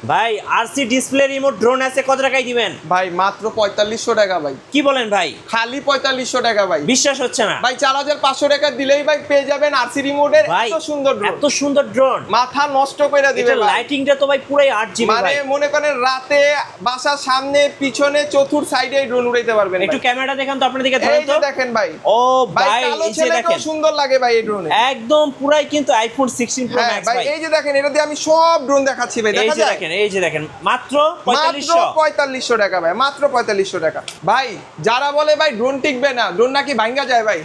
ভাই RC display remote drone আছে, কত টাকায় দিবেন ভাই? মাত্র 4500 টাকা ভাই। কি বলেন ভাই? খালি 4500 টাকা ভাই। বিশ্বাস হচ্ছে না ভাই 4500 টাকা দিলেই ভাই পেয়ে যাবেন আরসি রিমোটের এত সুন্দর ড্রোন। এত সুন্দর ড্রোন মাথা নষ্ট করে দিবে ভাই। লাইটিংটা তো ভাই পুরাই 8GB ভাই। মানে মনে করেন রাতে বাসার সামনে পিছনে চতুর সাইডে ড্রোন উড়াইতে পারবেন। একটু ক্যামেরাটা দেখান তো আপনাদেরকে, ধরেন তো। এই যে দেখেন ভাই। ও ভাই এই যে দেখেন সুন্দর লাগে ভাই এই ড্রোনে। একদম পুরাই কিন্তু আইফোন 16 প্রো ম্যাক্স ভাই। এই যে দেখেন, এটা দিয়ে আমি সব ড্রোন দেখাচ্ছি ভাই। দেখা যায়? এই যে দেখেন মাত্র 4500 টাকা ভাই, মাত্র 4500 টাকা ভাই। যারা বলে ভাই ড্রোন টিকবে না, ড্রোন নাকি ভাঙা যায় ভাই।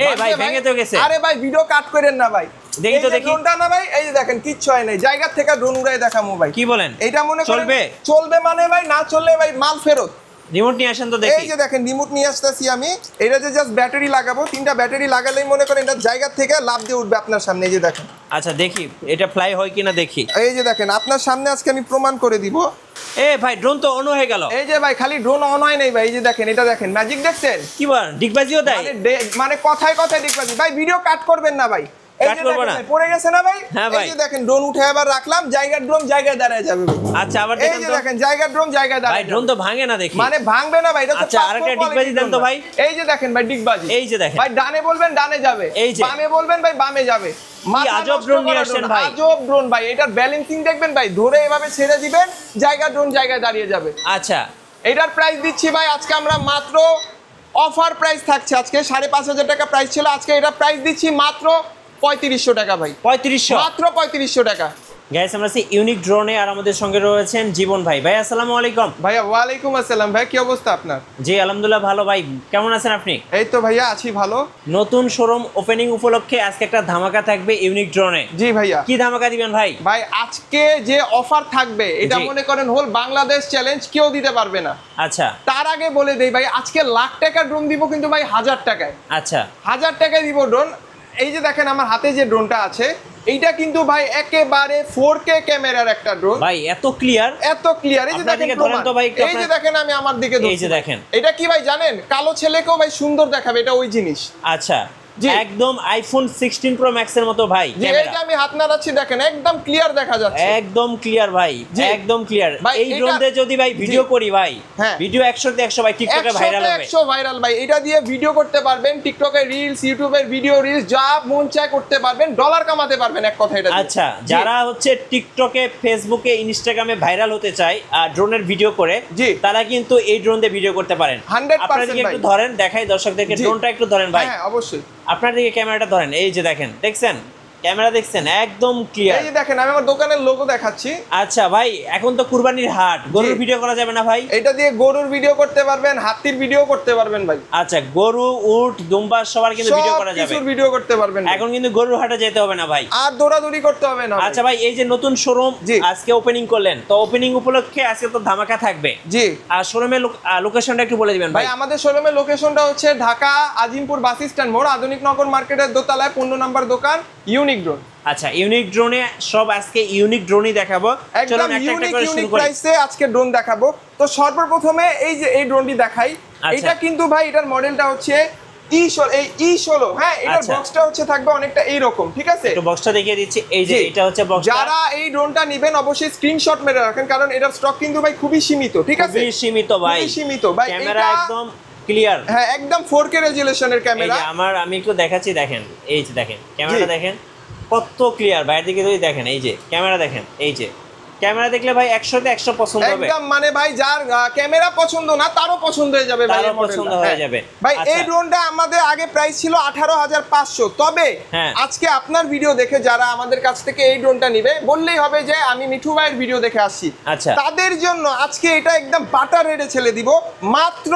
এই ভাই ভেঙে তো গেছে। আরে ভাই ভিডিও কাট করেন না ভাই। দেখি তো দেখি ড্রোনটা না ভাই, এই যে দেখেন কিচ্ছু হয় নাই, জায়গা থেকে ড্রোন উড়াই দেখামু ভাই। কি বলেন? এটা মনে করেন চলবে? চলবে মানে ভাই, না চললে ভাই মাল ফেরত। রিমোট নিয়ে আসেন তো দেখি। এই যে দেখেন রিমোট নিয়ে আসতেছি আমি। এটা যে জাস্ট ব্যাটারি লাগাবো, 3টা ব্যাটারি লাগালেই মনে করেন এটা জায়গা থেকে লাফ দিয়ে উঠবে আপনার সামনে। এই যে দেখেন। আচ্ছা দেখি এটা ফ্লাই হয় কিনা দেখি। এই যে দেখেন আপনার সামনে আজকে আমি প্রমাণ করে দিব। এ ভাই ড্রোন তো অন হয়ে গেল। এই যে ভাই খালি ড্রোন অন হয় নাই ভাই। এই যে দেখেন, এটা দেখেন ম্যাজিক দেখছেন? কি বলেন? ডিগবাজিও দেয়? মানে কথায় কথায় ডিগবাজি ভাই। ভিডিও কাট করবেন না ভাই। এই যে দেখেন পড়ে গেছে না ভাই? এই যে দেখেন ড্রোন উঠে আবার রাখলাম, জায়গা ড্রোন জায়গায় দাঁড়ায় যাবে। আচ্ছা আবার দেখেন তো। এই যে দেখেন জায়গা ড্রোন জায়গায় দাঁড়ায়। ভাই ড্রোন তো ভাঙে না দেখি। মানে ভাঙবে না ভাই, এটা তো। আচ্ছা আরেকটা ডিগবাজি দেন তো ভাই। এই যে দেখেন ভাই ডিগবাজি। এই যে দেখেন ভাই ডানে বলবেন ডানে যাবে, বামে বলবেন ভাই বামে যাবে। কি আজব ড্রোন নিয়ে আসেন ভাই। আজব ড্রোন ভাই। এটার ব্যালেন্সিং দেখবেন ভাই, ধরে এভাবে ছেড়ে দিবেন, জায়গা ড্রোন জায়গায় দাঁড়িয়ে যাবে। আচ্ছা এটার প্রাইস দিচ্ছি ভাই আজকে আমরা মাত্র, অফার প্রাইস থাকছে আজকে 5500 টাকা প্রাইস ছিল, আজকে এটা প্রাইস দিচ্ছি মাত্র 3500 টাকা ভাই। 3500 মাত্র 3500 টাকা। গাইস আমরা আছি ইউনিক ড্রোনে, আর আমাদের সঙ্গে রয়েছেন জীবন ভাই। ভাই আসসালামু আলাইকুম। ভাইয়া ওয়ালাইকুম আসসালাম। ভাই কি অবস্থা আপনার? জি আলহামদুলিল্লাহ ভালো। ভাই কেমন আছেন আপনি? এই তো ভাইয়া আছি ভালো। নতুন শোরুম ওপেনিং উপলক্ষে আজকে একটা ধামাকা থাকবে ইউনিক ড্রোনে। জি ভাইয়া। কি ধামাকা দিবেন ভাই? ভাই আজকে যে অফার থাকবে এটা মনে করেন হোল বাংলাদেশ চ্যালেঞ্জ, কেউ দিতে পারবে না। আচ্ছা তার আগে বলে দেই ভাই, আজকে লাখ টাকার ড্রোন দিব কিন্তু ভাই 1000 টাকায়। আচ্ছা 1000 টাকায় দিব ড্রোন। এই যে দেখেন আমার হাতে যে ড্রোনটা আছে, এইটা কিন্তু ভাই একেবারে 4K ক্যামেরার একটা ড্রোন ভাই। এত ক্লিয়ার এত ক্লিয়ার। এই যে দেখেন তো ভাই, এই যে দেখেন আমি আমার দিকে ধরছি। এই যে দেখেন এটা কি ভাই জানেন? কালো ছেলেকেও ভাই সুন্দর দেখাবে, এটা ওই জিনিস। আচ্ছা একদম আইফোন 16 প্রো ম্যাক্স এর মতো ভাই ক্যামেরা। এই যে আমি হাত নাড়াচ্ছি দেখেন একদম ক্লিয়ার দেখা যাচ্ছে। একদম ক্লিয়ার ভাই, একদম ক্লিয়ার। এই ড্রোন দিয়ে যদি ভাই ভিডিও করি ভাই, ভিডিও 100 তে 100 ভাই টিকটকে ভাইরাল হবে। 100 ভাইরাল ভাই। এটা দিয়ে ভিডিও করতে পারবেন, টিকটকে রিলস, ইউটিউবের ভিডিও রিলস যা মন চায় করতে পারবেন, ডলার কামাতে পারবেন এক কথা এটা। আচ্ছা যারা হচ্ছে টিকটকে, ফেসবুকে, ইনস্টাগ্রামে ভাইরাল হতে চায় ড্রোনের ভিডিও করে, তারা কিন্তু এই ড্রোন দিয়ে ভিডিও করতে পারেন। 100% একটু ধরেন, দেখাই দর্শকদেরকে ড্রোনটা একটু ধরেন ভাই। হ্যাঁ অবশ্যই। আপনার দিকে ক্যামেরাটা ধরেন। এই যে দেখেন, দেখছেন ক্যামেরা দেখছেন একদম ক্লিয়ার। এই যে দেখেন আমি আমার দোকানের লোগো দেখাচ্ছি। আচ্ছা ভাই এখন তো কুরবানির হাট, গরুর ভিডিও করা যাবে না ভাই? এটা দিয়ে গরুর ভিডিও করতে পারবেন, হাতির ভিডিও করতে পারবেন ভাই। আচ্ছা গরু, উট, দুম্বা সবার কিন্তু ভিডিও করা যাবে, সব কিছুর ভিডিও করতে পারবেন। এখন কিন্তু গরুর হাটে যেতে হবে না ভাই, আর দৌড়াদৌড়ি করতে হবে না। আচ্ছা ভাই এই যে নতুন শোরুম আজকে ওপেনিং করলেন, তো ওপেনিং উপলক্ষে আজকে তো ধামাকা থাকবে। জি। আর শোরুমের লোকেশনটা একটু বলে দিবেন ভাই। আমাদের শোরুমের লোকেশনটা হচ্ছে ঢাকা আজিমপুর বাস স্ট্যান্ড মোড়, আধুনিক নগর মার্কেটের দোতলায় 15 নম্বর দোকান, ইউনিক ড্রোন। আচ্ছা ইউনিক ড্রোনে সব আজকে ইউনিক ড্রোনই দেখাবো। একদম ইউনিক প্রাইসে আজকে ড্রোন দেখাবো। তো সর্বপ্রথমে এই যে এই ড্রোনটি দেখাই, এটা কিন্তু ভাই এটার মডেলটা হচ্ছে E16। হ্যাঁ এটার বক্সটা হচ্ছে থাকবে অনেকটা এইরকম, ঠিক আছে? একটু বক্সটা দেখিয়ে দিচ্ছি। এই যে এটা হচ্ছে বক্সটা। যারা এই ড্রোনটা নেবেন অবশ্যই স্ক্রিনশট মেরে রাখেন, কারণ এটার স্টক কিন্তু ভাই খুবই সীমিত, ঠিক আছে? খুবই সীমিত ভাই, খুবই সীমিত ভাই। ক্যামেরা একদম ক্লিয়ার। হ্যাঁ একদম 4K রেজোলিউশনের ক্যামেরা। আমি একটু দেখাচ্ছি, দেখেন এই যে দেখেন ক্যামেরাটা দেখেন কত ক্লিয়ার। বাইরে দিকে যদি দেখেন, এই যে ক্যামেরা দেখেন, এই যে ক্যামেরা দেখলে ভাই 100 তে 100 পছন্দ হবে একদম। মানে ভাই যার ক্যামেরা পছন্দ না তারও পছন্দ হয়ে যাবে ভাই, পছন্দ হয়ে যাবে ভাই। এই ড্রোনটা আমাদের আগে প্রাইস ছিল 18500, তবে আজকে আপনার ভিডিও দেখে যারা আমাদের কাছ থেকে এই ড্রোনটা নিবে, বললেই হবে যে আমি মিঠু ভাইয়ের ভিডিও দেখে আসছি। আচ্ছা তাদের জন্য আজকে এটা একদম বাটার রেটে ছেড়ে দিব মাত্র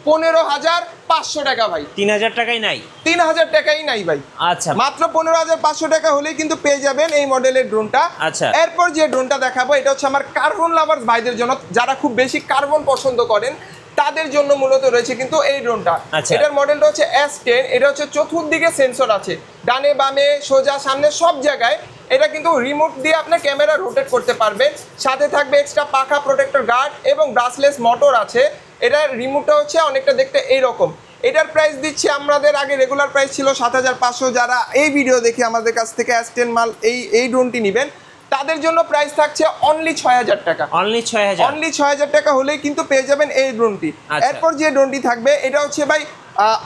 15500 টাকা ভাই। 3000 টাকাই নাই, 3000 টাকাই নাই ভাই। আচ্ছা মাত্র 15500 টাকা হলেই কিন্তু পেয়ে যাবেন এই মডেলের ড্রোনটা। আচ্ছা এরপর যে ড্রোনটা দেখাবো এটা হচ্ছে আমার কার্বন লাভার্স ভাইদের জন্য, যারা খুব বেশি কার্বন পছন্দ করেন তাদের জন্য মূলত রয়েছে কিন্তু এই ড্রোনটা। এটার মডেলটা হচ্ছে S10। এটা হচ্ছে চতুর্দিকে সেন্সর আছে, ডানে বামে সোজা সামনে সব জায়গায়। এটা কিন্তু রিমোট দিয়ে আপনার ক্যামেরা রোটেট করতে পারবেন, সাথে থাকবে এক্সট্রা পাখা প্রোটেক্টর গার্ড এবং ব্রাসলেস মোটর আছে। এটার রিমোটটা হচ্ছে অনেকটা দেখতে এইরকম। এটার প্রাইস দিচ্ছি আমাদের আগে রেগুলার প্রাইস ছিল 7500। যারা এই ভিডিও দেখে আমাদের কাছ থেকে S10 মাল এই ড্রোনটি নেবেন তাদের জন্য প্রাইস থাকছে অনলি ৬০০০ টাকা। অনলি ৬০০০, অনলি ৬০০০ টাকা হলেই কিন্তু পেয়ে যাবেন এই ড্রোনটি। এরপর যে ড্রোনটি থাকবে এটা হচ্ছে ভাই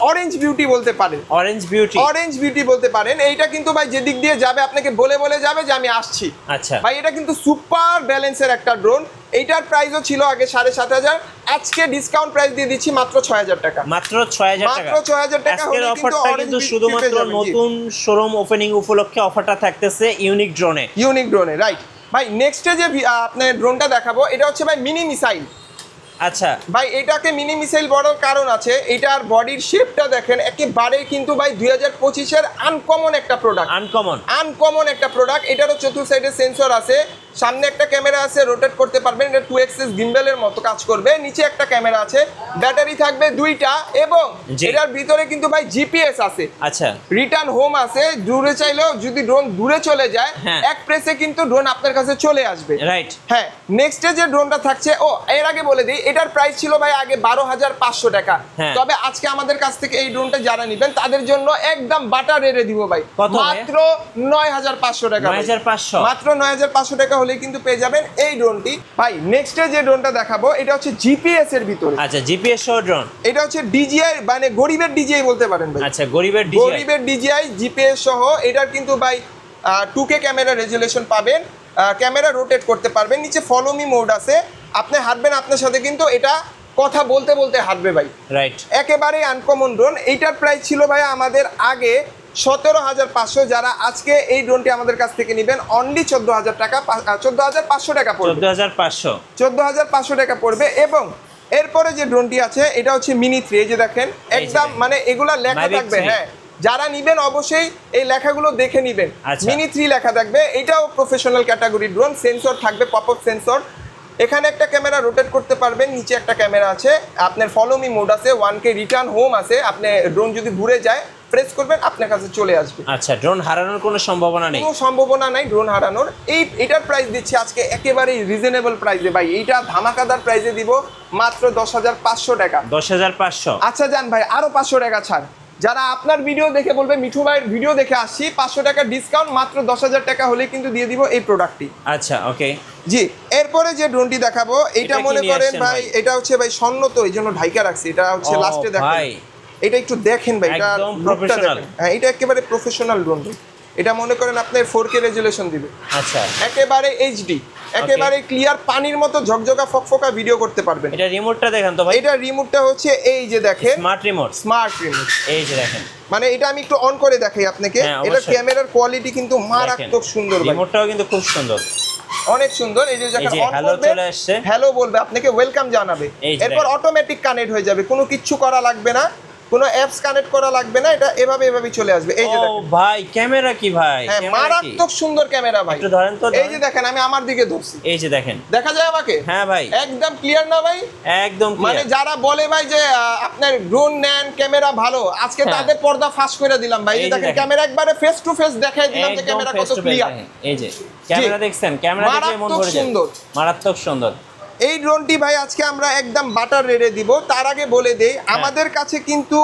অরেঞ্জ বিউটি বলতে পারেন। অরেঞ্জ বিউটি, অরেঞ্জ বিউটি বলতে পারেন। এইটা কিন্তু ভাই যেদিক দিয়ে যাবে আপনাকে বলে বলে যাবে যে আমি আসছি। আচ্ছা ভাই এটা কিন্তু সুপার ব্যালেন্সের একটা ড্রোন। এইটার প্রাইসও ছিল আগে ৭৫০০, আজকে ডিসকাউন্ট প্রাইস দিয়ে দিচ্ছি মাত্র ৬০০০ টাকা। মাত্র ৬০০০ টাকা। মাত্র ৬০০০ টাকা হলে কিন্তু অরেঞ্জ শুধুমাত্র নতুন শোরুম ওপেনিং উপলক্ষে অফারটা থাকতেছে ইউনিক ড্রোনে। ইউনিক ড্রোনে, রাইট। ভাই নেক্সটে যে আপনার ড্রোনটা দেখাবো এটা হচ্ছে ভাই মিনি মিসাইল। আচ্ছা ভাই এটাকে মিনি মিসাইল বলার কারণ আছে, এটার বডির শেপটা দেখেন একেবারে কিন্তু ভাই 2025-এর আনকমন একটা প্রোডাক্ট। আনকমন একটা প্রোডাক্ট। এটারও চতুর্থ সাইডে সেন্সর আছে, সামনে একটা ক্যামেরা আছে, রোটেট করতে পারবেন, এটা 2 এক্সিস গিম্বেলের মতো কাজ করবে। নিচে একটা ক্যামেরা আছে, ব্যাটারি থাকবে 2টা, এবং এটার ভিতরে কিন্তু ভাই জিপিএস আছে। আচ্ছা রিটার্ন হোম আছে, দূরে চাইলেও যদি ড্রোন দূরে চলে যায় এক প্রেসে কিন্তু ড্রোন আপনার কাছে চলে আসবে। রাইট। হ্যাঁ, নেক্সটে যে ড্রোনটা থাকছে, এর আগে বলে দিই এটার প্রাইস ছিল ভাই আগে ১২৫০০ টাকা। তবে আজকে আমাদের কাছ থেকে এই ড্রোনটা যারা নেবেন তাদের জন্য একদম বাটার রেটে দিব ভাই, মাত্র ৯৫০০ টাকা। ৯৫০০, মাত্র ৯৫০০ টাকা হলেই কিন্তু পেয়ে যাবেন এই ড্রোনটি। ভাই নেক্সটে যে ড্রোনটা দেখাবো এটা হচ্ছে জিপিএস এর ভিতরে। আচ্ছা জিপিএস সহ ড্রোন। এটা হচ্ছে ডিজিআই, মানে গরিবের ডিজিআই বলতে পারেন ভাই। আচ্ছা গরিবের ডিজিআই জিপিএস সহ। এটার কিন্তু ভাই 2K ক্যামেরা রেজুলেশন পাবেন, ক্যামেরা রোটেট করতে পারবেন, নিচে ফলো মি মোড আছে, আপনি হাঁটবেন আপনার সাথে কিন্তু এটা কথা বলতে বলতে হাঁটবে ভাই। রাইট। একেবারেই আনকমন ড্রোন। এইটার প্রাইস ছিল ভাই আমাদের আগে ১৭৫০০, যারা আজকে এই ড্রোনটি আমাদের কাছ থেকে নেবেন অনলি ১৪০০০ টাকা, ১৪৫০০ টাকা পড়বে। ১৪৫০০ টাকা পড়বে। এবং এরপরে যে ড্রোনটি আছে এটা হচ্ছে মিনি 3। এই যে দেখেন একদম মানে এগুলা লেখা থাকবে, হ্যাঁ যারা নিবেন অবশ্যই এই লেখাগুলো দেখে নিবেন। মিনি 3 লেখা থাকবে। এটাও প্রফেশনাল ক্যাটাগরি ড্রোন, সেন্সর থাকবে, পপ আপ সেন্সর, এখানে একটা ক্যামেরা রোটেট করতে পারবেন, নিচে একটা ক্যামেরা আছে, আপনার ফলো মি মোড আছে, 1K রিটার্ন হোম আছে, আপনি ড্রোন যদি ঘুরে যায় প্রেস করবেন আপনার কাছে চলে আসবে। আচ্ছা ড্রোন হারানোর কোনো সম্ভাবনা নেই? কোনো সম্ভাবনা নাই ড্রোন হারানোর। এটার প্রাইস দিচ্ছি আজকে একেবারেই রিজনেবল প্রাইসে ভাই, এইটা ধামাকাদার প্রাইসে দিব মাত্র ১০৫০০ টাকা। ১০৫০০। আচ্ছা জান ভাই আরো ৫০০ টাকা ছাড়, যারা আপনার ভিডিও দেখে বলবে মিঠু ভাইয়ের ভিডিও দেখে আসছি, ৫০০ টাকা ডিসকাউন্ট, মাত্র ১০০০০ টাকা হলে কিন্তু দিয়ে দিব এই প্রোডাক্টটি। আচ্ছা ওকে জি। এরপরে যে ড্রোনটি দেখাবো এটা মনে করেন ভাই এটা হচ্ছে ভাই স্বর্ণ, তো এই জন্য ঢাইকা রাখছি, এটা হচ্ছে লাস্টে দেখেন, এটা একটু দেখেন ভাই, এটা প্রফেশনাল। হ্যাঁ এটা একেবারে প্রফেশনাল ড্রোন। এটা মনে করেন আপনার 4K রেজুলেশন দিবে। আচ্ছা একেবারে এইচডি, একেবারে ক্লিয়ার, পানির মতো ঝকঝকা ফকফকা ভিডিও করতে পারবেন। এটা রিমোটটা দেখেন তো ভাই। এটা রিমোটটা হচ্ছে এই যে দেখেন, স্মার্ট রিমোট। এই যে দেখেন, মানে এটা আমি একটু অন করে দেখাই আপনাকে। এটা ক্যামেরার কোয়ালিটি কিন্তু মারাত্মক সুন্দর ভাই, রিমোটটাও কিন্তু খুব সুন্দর, অনেক সুন্দর। এই যে যখন অন করবে হ্যালো বলবে, আপনাকে ওয়েলকাম জানাবে, এরপর অটোমেটিক কানেক্ট হয়ে যাবে, কোনো কিচ্ছু করা লাগবে না, কোনো অ্যাপস কানেক্ট করা লাগবে না, এটা এভাবেই চলে আসবে। এই যে দেখেন ভাই ক্যামেরা কি ভাই, হ্যাঁ মারাত্মক সুন্দর ক্যামেরা ভাই, একটু ধরেন তো। এই যে দেখেন আমি আমার দিকে ধরছি, এই যে দেখেন, দেখা যায় আমাকে? হ্যাঁ ভাই একদম ক্লিয়ার না ভাই, একদম মানে যারা বলে ভাই যে আপনার ড্রোন নেন ক্যামেরা ভালো, আজকে তাদের পর্দা ফাঁস করে দিলাম ভাই। এই দেখেন ক্যামেরা একবারে ফেস টু ফেস দেখাই দিলাম যে ক্যামেরা কত ক্লিয়ার। এই যে ক্যামেরা দেখছেন, ক্যামেরা দেখে মন ভরে যায়, মারাত্মক সুন্দর। এই ড্রোনটি ভাই আজকে আমরা একদম বাটার রেটে দিব। তার আগে বলে দেই আমাদের কাছে কিন্তু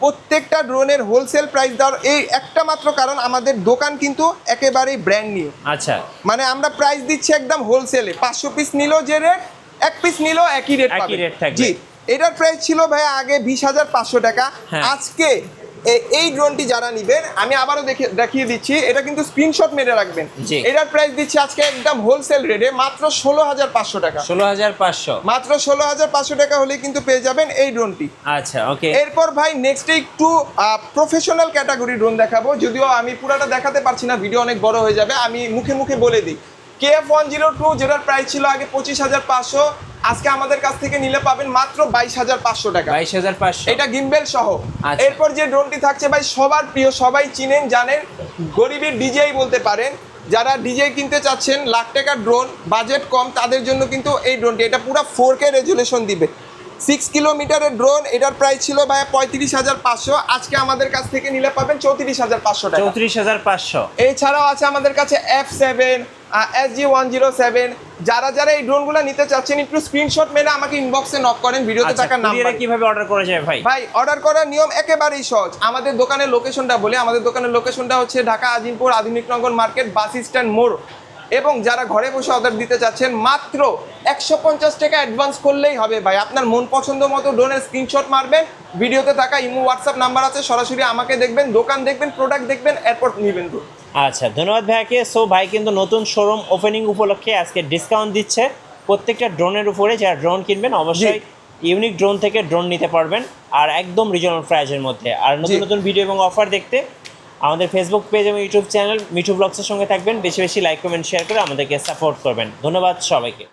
প্রত্যেকটা ড্রোনের হোলসেল প্রাইস দেওয়ার এই একটা মাত্র কারণ, আমাদের দোকান কিন্তু একেবারেই ব্র্যান্ড নিউ। আচ্ছা মানে আমরা প্রাইস দিচ্ছি একদম হোলসেলে, 500 পিস নিলেও যে রেট, 1 পিস নিলেও একই রেট পাবে। জি। এটার প্রাইস ছিল ভাই আগে ২০৫০০ টাকা। আজকে এই ড্রোনটি যারা নিবেন আমি আবারও দেখিয়ে দিচ্ছি, এটা কিন্তু স্ক্রিনশট মেরে রাখবেন। এটার প্রাইস দিচ্ছি আজকে একদম হোলসেল রেটে মাত্র ১৬৫০০ টাকা। ১৬৫০০, মাত্র ১৬৫০০ টাকা হলে কিন্তু পেয়ে যাবেন এই ড্রোনটি। আচ্ছা ওকে। এরপর ভাই নেক্সটে একটু প্রফেশনাল ক্যাটাগরি ড্রোন দেখাবো, যদিও আমি পুরোটা দেখাতে পারছি না, ভিডিও অনেক বড় হয়ে যাবে, আমি মুখে মুখে বলে দিই। KF-102 যেটার প্রাইস ছিল আগে ২৫৫০০, আজকে আমাদের কাছ থেকে নিলে পাবেন মাত্র ২২৫০০ টাকা। ২২৫০০, এটা গিম্বেল সহ। এরপর যে ড্রোনটি থাকছে ভাই সবার প্রিয়, সবাই চিনেন জানেন, গরিবের ডিজেই বলতে পারেন, যারা ডিজে কিনতে চাচ্ছেন লাখ টাকার ড্রোন, বাজেট কম, তাদের জন্য কিন্তু এই ড্রোনটি, এটা পুরো 4K রেজুলেশন দিবে, 6 কিলোমিটারের ড্রোন। এটার প্রাইস ছিল ভাই ৩৫৫০০, আজকে আমাদের কাছ থেকে নিলে পাবেন ৩৪৫০০ টাকা। ৩৪৫০০। এছাড়াও আছে আমাদের কাছে F7, SG-107। যারা এই ড্রোনগুলো নিতে চাচ্ছেন একটু স্ক্রিনশট মেরে আমাকে ইনবক্সে নক করেন, ভিডিওতে থাকা নাম্বার। কিভাবে অর্ডার করা যায় ভাই? ভাই অর্ডার করার নিয়ম একেবারেই সহজ। আমাদের দোকানের লোকেশনটা বলি, আমাদের দোকানের লোকেশনটা হচ্ছে ঢাকা আজিমপুর আধুনিক নগর মার্কেট, বাস স্ট্যান্ড মোড়, এবং যারা ঘরে বসে অর্ডার দিতে চাচ্ছেন মাত্র 150 টাকা অ্যাডভান্স করলেই হবে ভাই। আপনার মন পছন্দ মতো ড্রোনের স্ক্রিনশট মারবেন, ভিডিওতে থাকা ইমো হোয়াটসঅ্যাপ নাম্বার আছে, সরাসরি আমাকে দেখবেন, দোকান দেখবেন, প্রোডাক্ট দেখবেন, এরপর নেবেন। আচ্ছা, ধন্যবাদ ভাইয়াকে। সো ভাই কিন্তু নতুন শোরুম ওপেনিং উপলক্ষে আজকে ডিসকাউন্ট দিচ্ছে প্রত্যেকটা ড্রোনের উপরে। যারা ড্রোন কিনবেন অবশ্যই ইউনিক ড্রোন থেকে ড্রোন নিতে পারবেন, আর একদম রিজনেবল প্রাইসের মধ্যে। আর নতুন নতুন ভিডিও এবং অফার দেখতে আমাদের ফেসবুক পেজ এবং ইউটিউব চ্যানেল মিঠু ব্লগসের সঙ্গে থাকবেন। বেশি বেশি লাইক কমেন্ট শেয়ার করে আমাদেরকে সাপোর্ট করবেন। ধন্যবাদ সবাইকে।